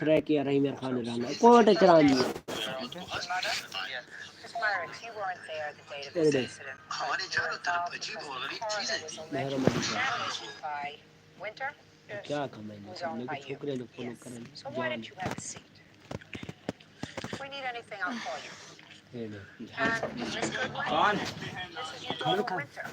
रह के रही मेरे खाने रहना कोट चरानी Myrex, you weren't there the date of तेरे this दे incident. But you were involved because the car that was Mehra allegedly मदी contaminated by Winter क्या कमाएंगे was सब owned मेरे by को you. छोकरे लोग फॉलो Yes. करें So why जान don't you have a seat? If we need anything, I'll call you. ये दे And Miss Goodwin, कौन this is your daughter Winter.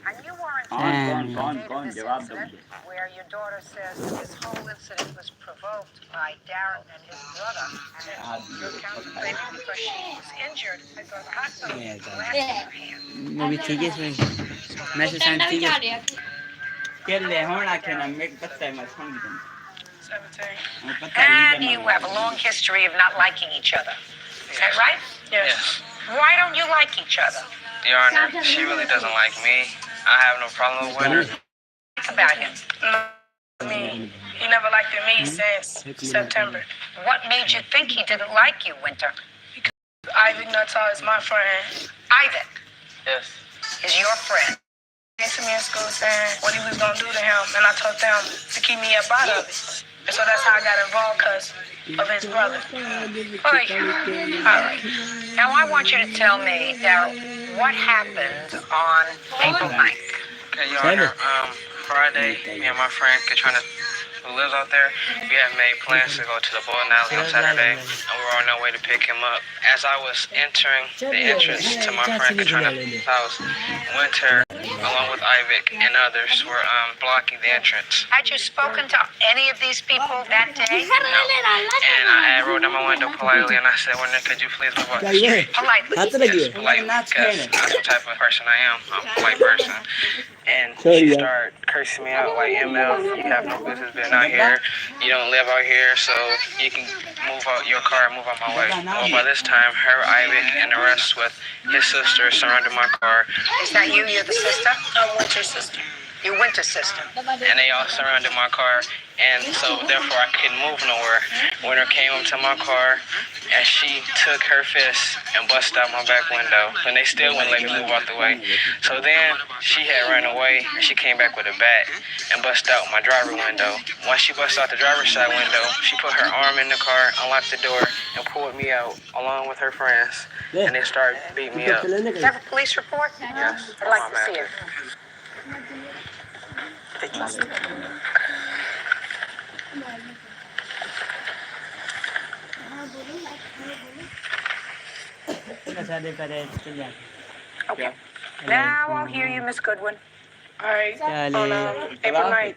And you weren't कौन there कौन the कौन date of कौन this जवाब दो incident, मुझे where your daughter says that this whole incident was provoked by Darren and his brother. And you're counterclaiming because she was injured at the hospital with glass in her hand. मैं भी ठीक है इसमें मैं से Saint ठीक है के ले होना के ना मैं पता है मैं समझ गया 17. And you have a long history of not liking each other. Is that right? Yes. Why don't you like each other? Your Honor, she really doesn't like me. I have no problem with her. Think about him. Me. He never liked me since September. What made you think he didn't like you, Winter? Ivy Nuttall is my friend. Ivan Yes. is your friend. He came to me in school saying what he was going to do to him, and I told them to keep me up out of it. And so that's how I got involved, because of his brother. All right. Now I want you to tell me, Daryl, what happened on April 9th? Okay, Your Honor, Friday, me and my friend Katrina, who lives out there, we had made plans to go to the bowling alley on Saturday, and we were on our way to pick him up. As I was entering the entrance to my friend Katrina's house, Winter, along with Ivic and others, were blocking the entrance. Had you spoken to any of these people that day? No. And I rolled down my window politely, and I said, Winter, could you please move off the street? Politely. Yes, politely, because that's the type of person I am. I'm a polite person. And she started cursing me out like, ML, you have no business being out here. You don't live out here, so you can move out your car and move out my way. Well, by this time, her, Ivic, and the rest with his sister surrounded my car. Is that you? You're the sister? I'm Winter's sister. Your Winter sister. And they all surrounded my car, and so therefore I couldn't move nowhere. Winter came up to my car, and she took her fist and busted out my back window, and they still wouldn't let me move out the way. So then she had run away, and she came back with a bat and busted out my driver window. Once she busted out the driver's side window, she put her arm in the car, unlocked the door, and pulled me out along with her friends, and they started beating me up. Do you have a police report? Yes. I'd like to see it. Okay. Now I'll hear you, Miss Goodwin. All right. On April 9th,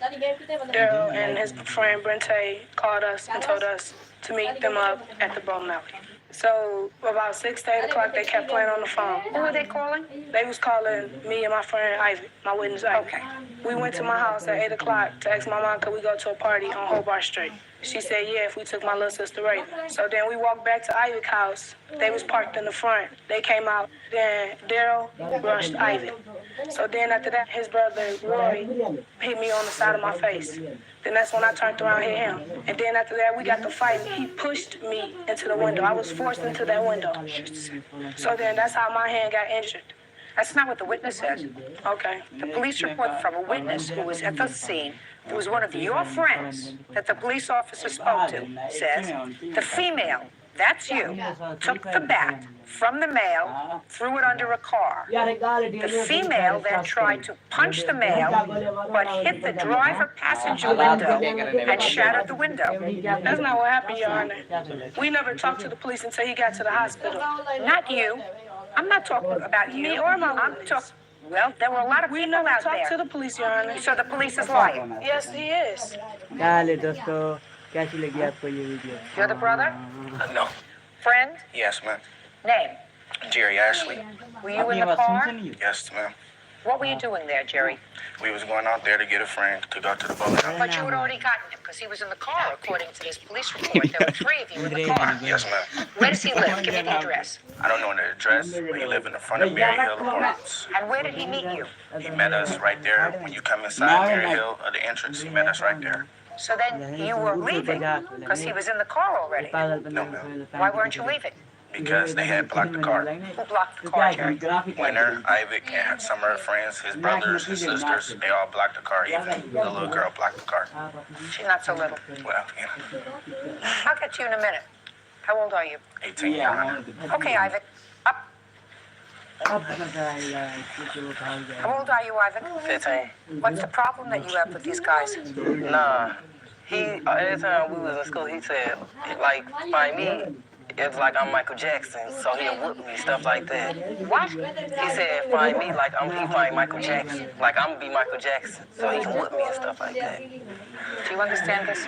Daryl and his friend Brente called us and told us to meet them up at the bowling alley. So about 6 to 8 o'clock, they kept playing on the phone. Who are they calling? They was calling me and my friend Ivy, my witness Ivy. Okay. We went to my house at 8 o'clock to ask my mom could we go to a party on Hobart Street. She said yeah if we took my little sister Raven. So then we walked back to Ivy's house. They was parked in the front. They came out. Then Daryl rushed Ivy. So then after that, his brother Roy hit me on the side of my face. Then that's when I turned around and hit him. And then after that, we got to fight. He pushed me into the window. I was forced into that window. So then that's how my hand got injured. That's not what the witness said. Okay. The police report from a witness who was at the scene, who was one of your friends that the police officer spoke to, says the female, that's you, took the bat from the male, threw it under a car. The female then tried to punch the male, but hit the driver passenger window and shattered the window. That's not what happened, Your Honor. We never talked to the police until he got to the hospital. Not you. I'm not talking about you. Me or my I'm talking. Well, there were a lot of We people never out talked to there. the police, Your Honor. So the police is lying. Yes, he is. क्या हाल है दोस्तों कैसी लगी आपको ये video You're the brother? No. Friend? Yes, ma'am. Name? Jerry Ashley. Were you in the car? Yes, ma'am. What were you doing there, Jerry? We was going out there to get a friend to go to the bowling alley. But you had already gotten him because he was in the car, according to this police report. There were 3 of you in the car. Yes, ma'am. Where does he live? Give me the address. I don't know the address, but he lived in the front of Mary Hill Apartments. And where did he meet you? He met us right there. When you come inside Mary Hill, at the entrance, he met us right there. So then you were leaving because he was in the car already. No, ma'am. Why weren't you leaving? because they had blocked the car. Who blocked the car, Jerry? Winter, Ivic, and some of her friends, his brothers, his sisters, they all blocked the car. Even the little girl blocked the car. She's not so little. Well, yeah, I'll get to you in a minute. How old are you? 18 year old. Okay, Ivic. Up. अब बताइए किसी को How old are you, Ivic? 15. What's the problem that you have with these guys? Nah, every time we was in school, he said, like, by me, it's like I'm Michael Jackson, so he'll whoop me, stuff like that. What? He said, find me like he find Michael Jackson, like I'm gonna be Michael Jackson, so he can whoop me and stuff like that. Do you understand this?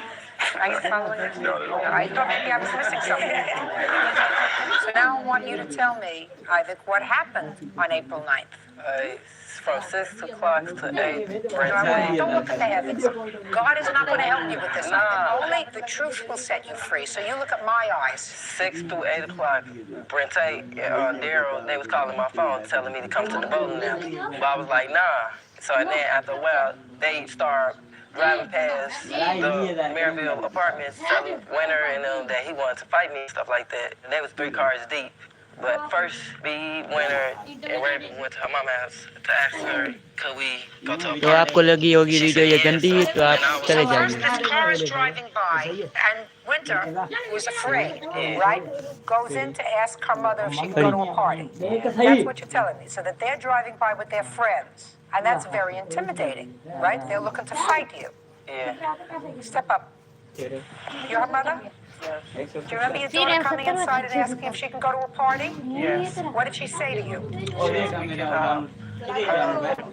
Are you following this? No. I thought maybe I was missing something. So now I want you to tell me, Ivic, what happened on April 9th? From 6 o'clock to 8. Don't look at the heavens. God is not going to help you with this. Only the truth will set you free. So you look at my eyes. 6 to 8 o'clock, Brente and Daryl, they was calling my phone telling me to come to the bowling alley. But I was like, nah. So then after a while, they start driving past the Maryville apartments, telling Winter and them that he wanted to fight me and stuff like that. And they was 3 cars deep. But first, me, Winter, and Raven went to her mama's house to ask her, could we go to a party? तो आपको लगी होगी video ये गंदी तो आप चले First, जाइए this car is driving by, and Winter, who's afraid, right, goes in to ask her mother if she can go to a party. That's what you're telling me. So that they're driving by with their friends. And that's very intimidating, right? They're looking to fight you. Yeah. Step up. You're her mother? Do you remember your daughter coming inside and asking if she can go to a party? Yes. What did she say to you?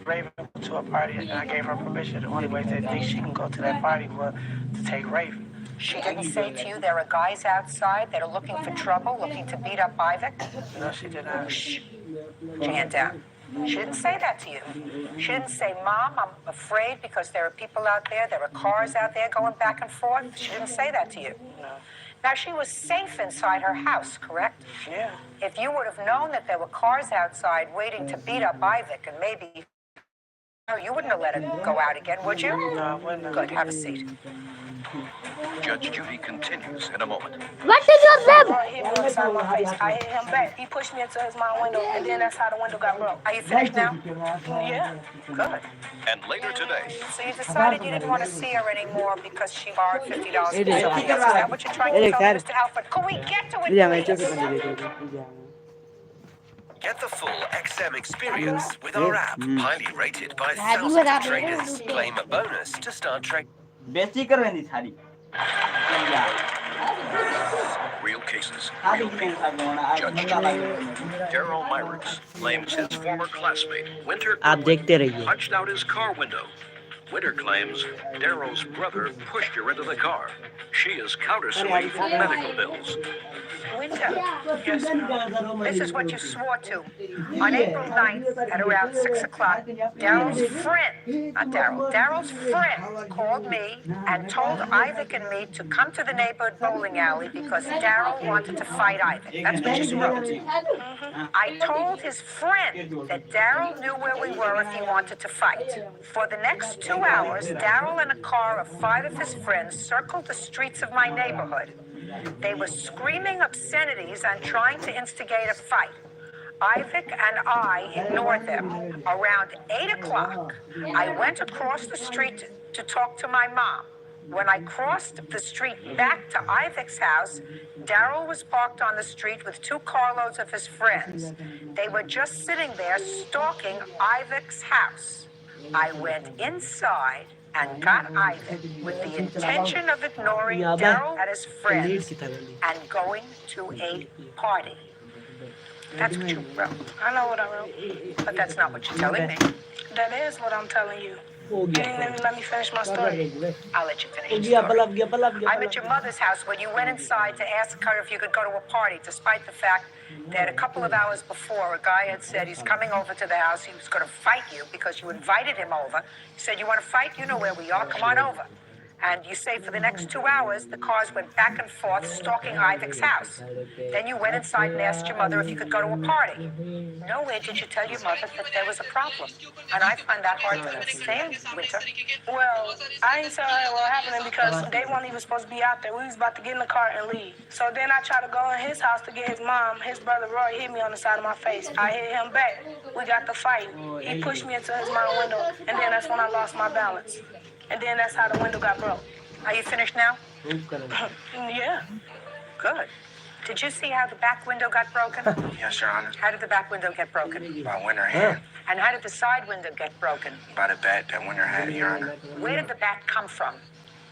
Raven to a party, and I gave her permission. The only way that she can go to that party was to take Raven. She didn't say to you there are guys outside that are looking for trouble, looking to beat up Ivic? No, she did not. Shh. Put your hand down. She didn't say that to you. She didn't say, Mom, I'm afraid because there are people out there are cars out there going back and forth. She didn't say that to you. No. Now, she was safe inside her house, correct? Yeah. If you would have known that there were cars outside waiting to beat up Ivic and maybe... No, you wouldn't have let her go out again, would you? No, I wouldn't have. Good, have a seat. Judge Judy continues in a moment. What did you say? He hit me inside my face. I hit him back. He pushed me into his mom window, and then that's how the window got broke. Are you finished now? Yeah. Good. And later today, So you decided you didn't want to see her anymore because she borrowed $50 from It is. somebody else. Is that what you're trying to tell me, Mr. Alfred? Could we get to या मैं it, चौकी please? बंद देखो get the full XM experience with our app. Highly rated by Have you thousands of ever traders. been- Claim a bonus to start trading. बेची करो नहीं सारी Real cases, सारी real की people. नहीं होना आज Judge बंदा Judy. लगे Daryl Myrick's claims his former classmate, Winter, आप देखते रहिए punched out his car window. Winter claims Daryl's brother pushed her into the car. She is countersuing for medical bills. Winter, this is what you swore to. On April 9th at around 6 o'clock, Daryl's friend, not Daryl, Daryl's friend called me and told Ivic and me to come to the neighborhood bowling alley because Daryl wanted to fight Ivic. That's what you swore. I told his friend that Daryl knew where we were if he wanted to fight. For the next 2 hours, Daryl and a car of 5 of his friends circled the streets of my neighborhood. They were screaming obscenities and trying to instigate a fight. Ivic and I ignored them. Around 8 o'clock, I went across the street to talk to my mom. When I crossed the street back to Ivic's house, Daryl was parked on the street with 2 carloads of his friends. They were just sitting there stalking Ivic's house. I went inside and got Ivic with the intention of ignoring Daryl and his friends and going to a party. That's what you wrote. I know what I wrote. But that's not what you're telling me. That is what I'm telling you. हो You didn't even let me finish my story. I'll let you finish हो your गया story. Bulb I'm at your mother's house when you went inside to ask her if you could go to a party, despite the fact that a couple of hours before, a guy had said he's coming over to the house. He was going to fight you because you invited him over. He said, you want to fight? You know where we are. Come on over. And you say for the next 2 hours, the cars went back and forth stalking Ivik's house. Then you went inside and asked your mother if you could go to a party. Nowhere did you tell your mother that there was a problem. And I find that hard to understand, Winter. Well, I ain't tell her what happened because they weren't even supposed to be out there. We was about to get in the car and leave. So then I tried to go in his house to get his mom. His brother Roy hit me on the side of my face. I hit him back. We got the fight. He pushed me into his mom's window, and then that's when I lost my balance. And then that's how the window got broke. Are you finished now? Yeah. Good. Did you see how the back window got broken? Yes, Your Honor. How did the back window get broken? By Winter hand. And how did the side window get broken? By the bat that Winter had, Your Honor. Where did the bat come from?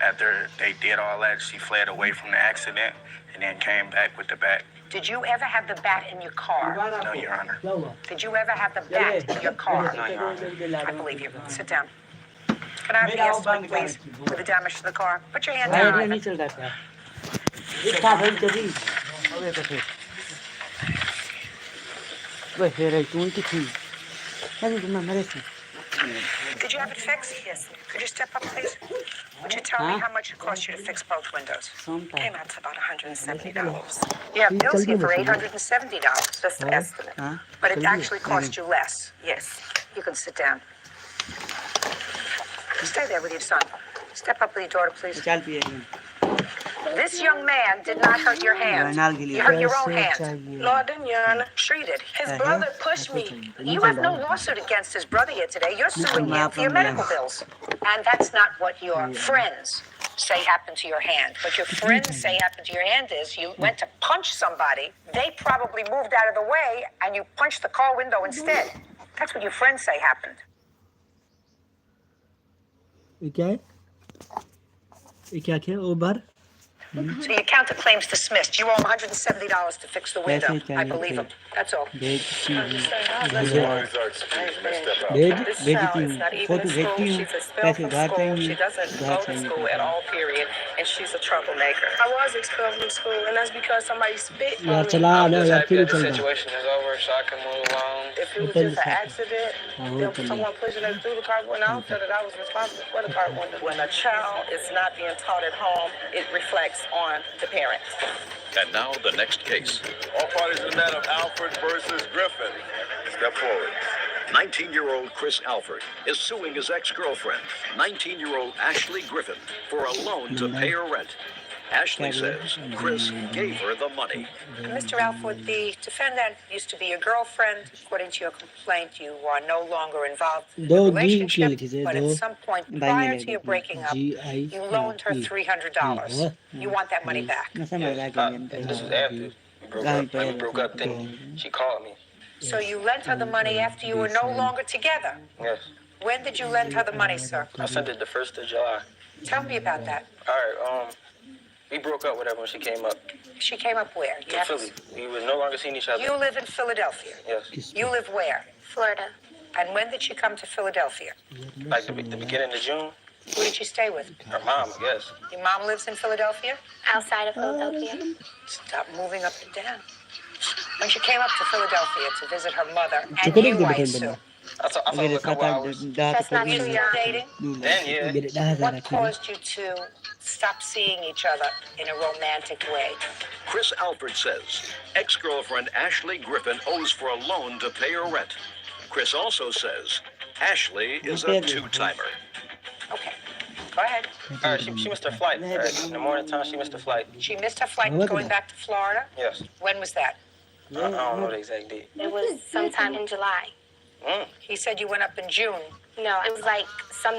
After they did all that, she fled away from the accident and then came back with the bat. Did you ever have the bat in your car? No, Your Honor. Did you ever have the bat in your car? No, Your Honor. I believe you. Sit down. Can I have the estimate, please, for the damage to the car? Put your hand down, Ivan. Did you have it fixed? Yes. Could you step up, please? Would you tell me how much it cost you to fix both windows? Came out to about $170. Yeah, bills here for $870. Just an estimate. But it actually cost you less. Yes. You can sit down. Stay there with your son. Step up with your daughter, please. This young man did not hurt your hand. You hurt your own hand. No, I didn't, Your Honor. Sure you did. His brother pushed me. You have no lawsuit against his brother here today. You're suing him for your medical bills. And that's not what your friends say happened to your hand. What your friends say happened to your hand is you went to punch somebody, they probably moved out of the way, and you punched the car window instead. That's what your friends say happened. So your counterclaim's dismissed. You owe him $170 to fix the window. I believe him. That's all. This child is not even in school. She's expelled from school. She doesn't go to school at all, period. And she's a troublemaker. I was expelled from school, and that's because somebody spit on me. I'm just happy that the situation is over so I can move on. If it was just an accident, there was someone pushing us through the car window, I don't feel that I was responsible for the car window. When a child is not being taught at home, it reflects on the parents. And now the next case. All parties in the matter of Alfred versus Griffin. Step forward. 19-year-old Chris Alford is suing his ex-girlfriend, 19-year-old Ashley Griffin, for a loan to pay her rent. Ashley says Chris gave her the money. Mr. Alford, the defendant used to be your girlfriend. According to your complaint, you are no longer involved in the relationship, but at some point prior to your breaking up, you loaned her $300. You want that money back. This was after we broke up. Then she called me. So you lent her the money after you were no longer together. Yes. When did you lend her the money, sir? I sent it the 1st of July. Tell me about that. All right. We broke up with her when she came up She came up where? to Philly. We were no longer seeing each other. You live in Philadelphia. Yes. You live where? Florida. And when did she come to Philadelphia? Like the beginning of June. Who did she stay with? Her mom, I guess. Your mom lives in Philadelphia? Outside of Philadelphia. Stop moving up and down. When she came up to Philadelphia to visit her mother and you, I assume. I saw her a couple hours. That's not you still dating? Then, yeah. What caused you to stop seeing each other in a romantic way? Chris Alford says ex-girlfriend Ashley Griffin owes for a loan to pay her rent. Chris also says Ashley is a two-timer. Okay, go ahead. All right, she missed her flight. All right. In the morning time, she missed her flight. She missed her flight going back to Florida? Yes. When was that? I don't know the exact date. It was sometime in July. He said you went up in June. No, it was like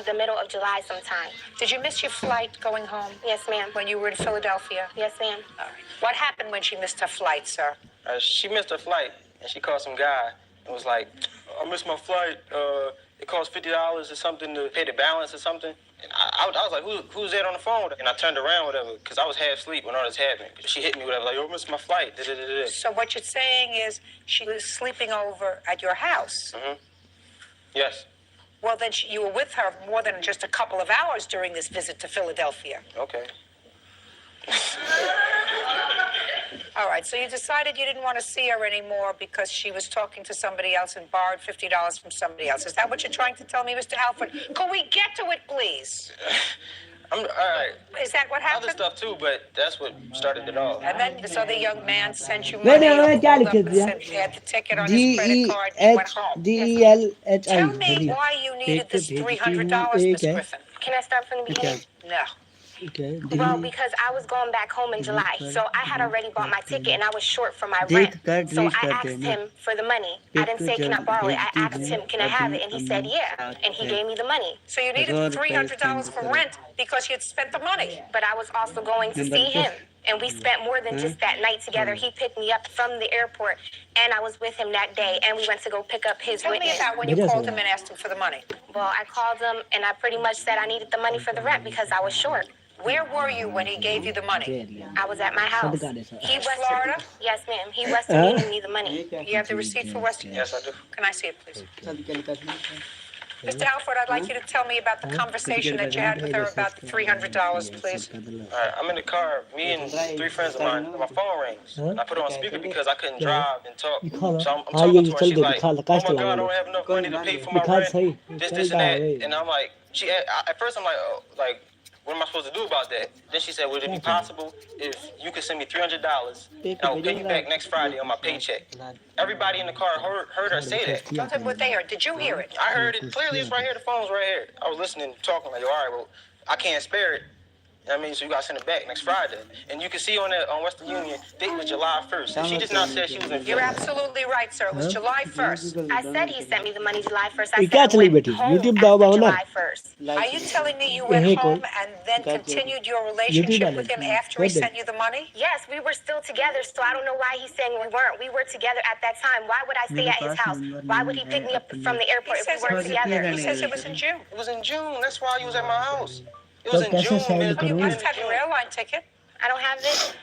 the middle of July sometime. Did you miss your flight going home? Yes, ma'am. When you were in Philadelphia? Yes, ma'am. All right. What happened when she missed her flight, sir? She missed her flight, and she called some guy and was like, I missed my flight. It cost $50 or something to pay the balance or something. And I was like, who's that on the phone? And I turned around, whatever, because I was half asleep when all this happened. She hit me, whatever, like, I missed my flight. So what you're saying is she was sleeping over at your house? Mm-hmm. Yes. Well, then you were with her more than just a couple of hours during this visit to Philadelphia. Okay. All right, so you decided you didn't want to see her anymore because she was talking to somebody else and borrowed $50 from somebody else. Is that what you're trying to tell me, Mr. Alford? Could we get to it, please? All right. Is that what Other happened? stuff too, but that's what started it all. And then this other young man sent you नहीं money. नहीं You मैं क्या called लिखे up and दिया said he had the ticket on G his credit E card. He went H home. D E L H I Tell me बढ़िया why you एक needed पे this भेजती हूँ $300, एक Miss है Griffin. Can I start from the क्या beginning? No. okay Well, because I was going back home in July, so I had already bought my ticket and I was short for my देख rent. कर So read I कर asked देना him for the money. I didn't say, can I borrow it? I asked him, can I have it? And he said, yeah. And he gave me the money. So you needed $300 for rent because you had spent the money. But I was also going to see him. And we spent more than just that night together. He picked me up from the airport, and I was with him that day, and we went to go pick up his Tell me witness. about when you called him and asked him for the money. Well, I called him, and I pretty much said I needed the money for the rent because I was short. Where were you when he gave you the money? I was at my house. He Western Florida? Yes, ma'am. He Western Unioned me the money. You have the receipt for Western Union? Yes, I do. Can I see it, please? Mr. Alford, I'd like you to tell me about the conversation that you had with her about the $300, please. All right, I'm in the car. Me and 3 friends of mine. My phone rings. And I put it on speaker because I couldn't drive and talk. So I'm talking to her. She's like, "Oh my God, I don't have enough money to pay for my rent. This, and that." And I'm like, at first I'm like, oh, like, what am I supposed to do about that? Then she said, would it be possible if you could send me $300 and I will pay you back next Friday on my paycheck? Everybody in the car heard her say that. Tell them what they heard. Did you hear it? I heard it clearly. It's right here. The phone's right here. I was listening, talking like, all right, well, I can't spare it. You know what I mean? So you got to send it back next Friday. And you can see on that on Western Union, date was July 1st. And she just not said she was in You're absolutely right, sir. It was July 1st. I said he sent me the money July 1st. I ये said क्या I चली went बेटी home YouTube after दबाओ ना July 1st. Are you telling me you went यही home कोई and then continued your YouTube relationship वाले with him थे, after he वो देख। sent you the money? Yes, we were still together, so I don't know why he's saying we weren't. We were together at that time. Why would I stay at his house? Why would he pick me up from the airport if we weren't together? He says it was in June. It was in June. That's why you was at my house. It तो was in कैसे June. Sign You करूँ must have your airline ticket. I don't have it.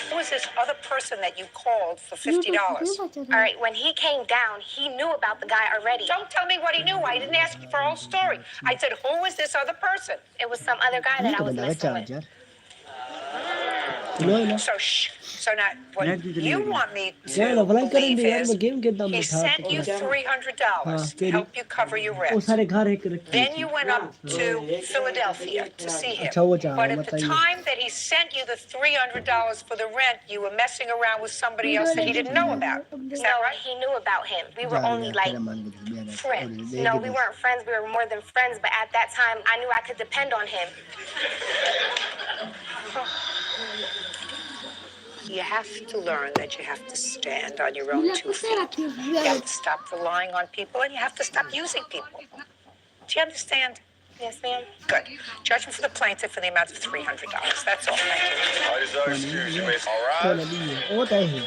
Who was this other person that you called for $50? All right, when he came down, he knew about the guy already. Don't tell me what he knew. I didn't ask you for a whole story. I said, who was this other person? It was some other guy that I was messing with. So, shh. So now, what you want me to यार apply believe करेंगे यार is मैं game खेलता हूँ he sent you $300 to help you cover your वो rent. सारे घर एक रखे Then you went up to Philadelphia to see him. अच्छा वो चाह But at the बताइए time that he sent you the $300 for the rent, you were messing around with somebody else that he didn't know about. Is that No, right? he knew about him. We were only like Friends. no, we weren't friends. We were more than friends. But at that time, I knew I could depend on him. You have to learn that you have to stand on your own 2 feet. You have to stop relying on people, and you have to stop using people. Do you understand? Yes, ma'am. Good. Judgment for the plaintiff for the amount of $300. That's all. Thank you. I deserve excuse. You may all right. वो तय है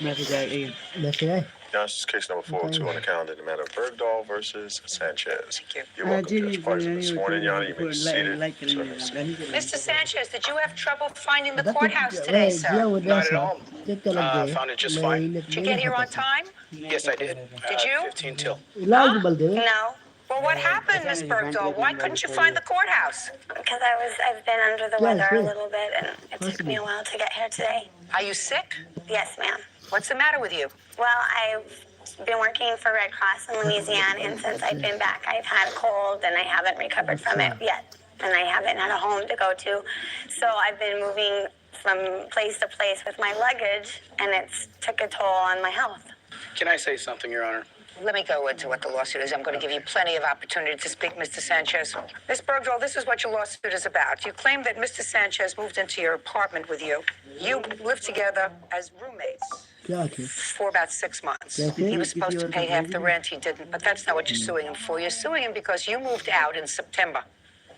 message आए message आए Now, this is case number 402 on the calendar in the matter of Bergdahl versus Sanchez. Thank you. You're welcome, Judge. Parties have been sworn in, Your Honor. You may be seated. Mr. Sanchez, did you have trouble finding the courthouse today, sir? Not at all. found it just fine. Did you get here on time? Yes, I did. Did you? 15 till. इलाज बोल दे No, Well, what happened, Miss Bergdahl? Why couldn't you find the courthouse? because I've been under the weather a little bit, and it took me a while to get here today. Are you sick? Yes, ma'am. What's the matter with you? Well, I've been working for Red Cross in Louisiana, and since I've been back, I've had a cold, and I haven't recovered from it yet, and I haven't had a home to go to. So I've been moving from place to place with my luggage, and it's took a toll on my health. Can I say something, Your Honor? Let me go into what the lawsuit is. I'm going to give you plenty of opportunity to speak, Mr. Sanchez. Ms. Bergdahl, this is what your lawsuit is about. You claim that Mr. Sanchez moved into your apartment with you. You lived together as roommates for about 6 months. He was supposed to pay half the rent. He didn't, but that's not what you're suing him for. You're suing him because you moved out in September.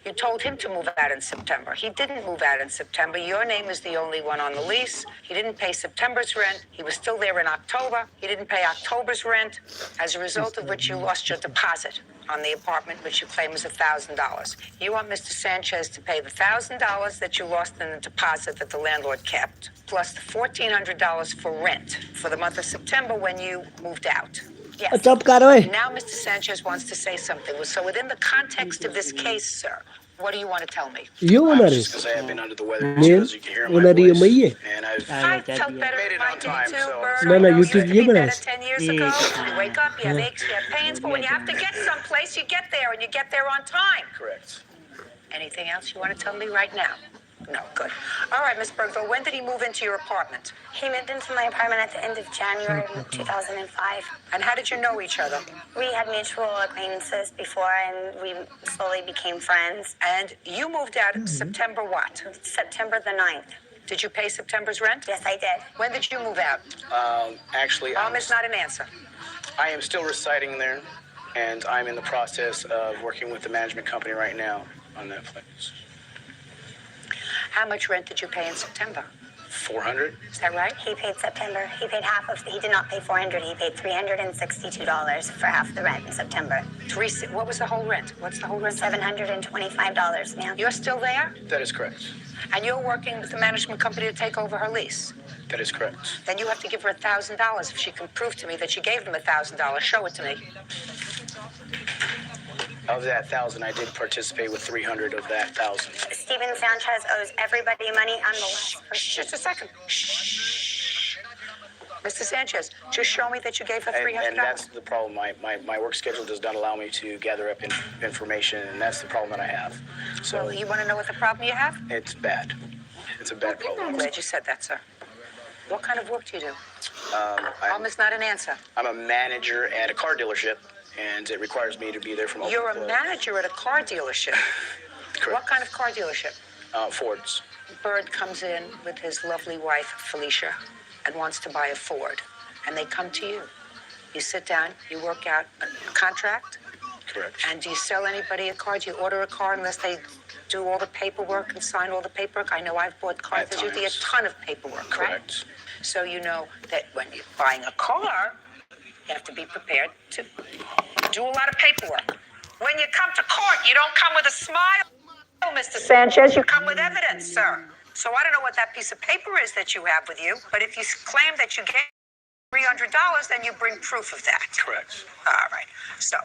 You told him to move out in September. He didn't move out in September. Your name is the only one on the lease. He didn't pay September's rent. He was still there in October. He didn't pay October's rent, as a result of which you lost your deposit on the apartment, which you claim is $1,000. You want Mr. Sanchez to pay the $1,000 that you lost in the deposit that the landlord kept, plus the $1,400 for rent for the month of September when you moved out. Yes. चुप कर ओए Now Mr. Sanchez wants to say something. So within the context of this case, sir, What do you want to tell me? I was Yonaris. just gonna say I've been under the weather Main as you can hear in my onari voice, maiye. and I've I felt better made in it my on day time. too, So Bird. No, I no, know YouTube you used to be better yemenas. 10 years ago. You wake up, you have aches, you have pains, but when you have to get someplace, you get there, and you get there on time. correct. Anything else you want to tell me right now? No, good. All right, Miss Bergville, when did he move into your apartment? He moved into my apartment at the end of January 2005. And how did you know each other? We had mutual acquaintances before, and we slowly became friends. And you moved out September what? September the 9th. Did you pay September's rent? Yes, I did. When did you move out? Actually, Is not an answer. I am still residing there, and I'm in the process of working with the management company right now on that place. How much rent did you pay in September? $400. Is that right? He paid September. He paid half of. He did not pay $400. He paid $362 for half the rent in September. What was the whole rent? What's the whole rent? $725, ma'am. You're still there? That is correct. And you're working with the management company to take over her lease? That is correct. Then you have to give her $1,000. If she can prove to me that she gave them $1,000, show it to me. Of that 1,000, I did participate with 300 of that 1,000. Steven Sanchez owes everybody money. I'm the last person. Just a second. Shh. Mr. Sanchez, just show me that you gave her $300. And that's the problem. My work schedule does not allow me to gather up information, and that's the problem that I have. So Well, you want to know what the problem you have? it's bad. It's a bad problem. I'm glad you said that, sir. What kind of work do you do? Is not an answer. I'm a manager at a car dealership, and it requires me to be there from open You're a close. manager at a car dealership. Correct. What kind of car dealership? Fords. Bird comes in with his lovely wife, Felicia, and wants to buy a Ford. And they come to you. You sit down, you work out a contract. Correct. And do you sell anybody a car? Do you order a car unless they do all the paperwork and sign all the paperwork? I know I've bought cars. At There's usually a times. ton of paperwork, right? Correct. So you know that when you're buying a car, you have to be prepared to do a lot of paperwork. When you come to court, you don't come with a smile, Mr. Sanchez. You come with evidence, sir. So I don't know what that piece of paper is that you have with you, but if you claim that you gave $300, then you bring proof of that. Correct. All right. So